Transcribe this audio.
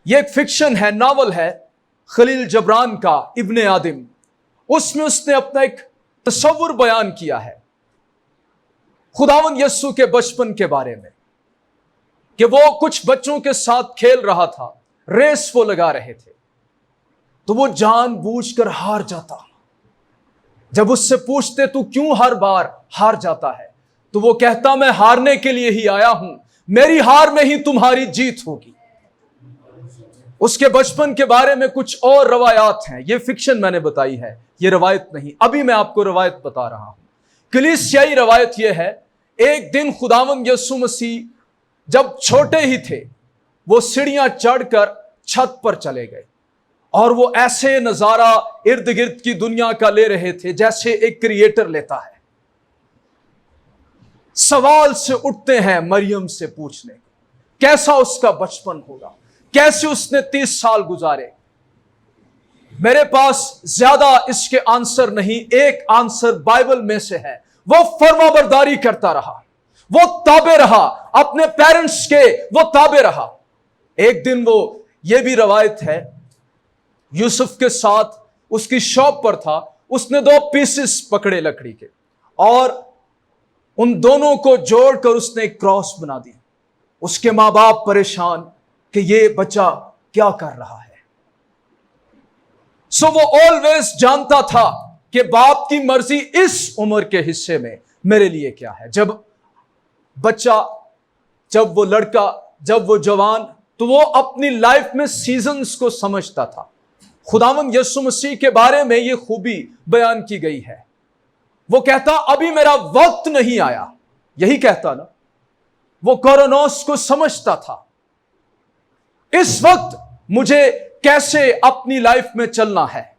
ये एक फिक्शन है, नावल है खलील जबरान का इब्ने आदिम। उसमें उसने अपना एक तस्वुर बयान किया है खुदावन यस्सु के बचपन के बारे में, कि वो कुछ बच्चों के साथ खेल रहा था, रेस वो लगा रहे थे, तो वो जानबूझकर हार जाता। जब उससे पूछते तू क्यों हर बार हार जाता है, तो वो कहता मैं हारने के लिए ही आया हूं, मेरी हार में ही तुम्हारी जीत होगी। उसके बचपन के बारे में कुछ और रवायात हैं, ये फिक्शन मैंने बताई है, ये रवायत नहीं। अभी मैं आपको रवायत बता रहा हूं। कलीसियाई रवायत यह है, एक दिन खुदावंद यीशु मसीह जब छोटे ही थे, वो सीढ़ियां चढ़कर छत पर चले गए और वो ऐसे नजारा इर्द गिर्द की दुनिया का ले रहे थे जैसे एक क्रिएटर लेता है। सवाल से उठते हैं मरियम से पूछने, कैसा उसका बचपन होगा, कैसे उसने 30 साल गुजारे। मेरे पास ज्यादा इसके आंसर नहीं, एक आंसर बाइबल में से है। वो फर्माबरदारी करता रहा, वो ताबे रहा, अपने पेरेंट्स के वो ताबे रहा। एक दिन वो, ये भी रवायत है, यूसुफ के साथ उसकी शॉप पर था, उसने 2 पीसेस पकड़े लकड़ी के और उन दोनों को जोड़कर उसने एक क्रॉस बना दी। उसके मां बाप परेशान कि ये बच्चा क्या कर रहा है। सो वो ऑलवेज जानता था कि बाप की मर्जी इस उम्र के हिस्से में मेरे लिए क्या है। जब बच्चा, जब वो लड़का, जब वो जवान, तो वो अपनी लाइफ में सीजन्स को समझता था। खुदावंद यीशु मसीह के बारे में ये खूबी बयान की गई है। वो कहता अभी मेरा वक्त नहीं आया, यही कहता ना। वो कोरोनोस को समझता था, इस वक्त मुझे कैसे अपनी लाइफ में चलना है।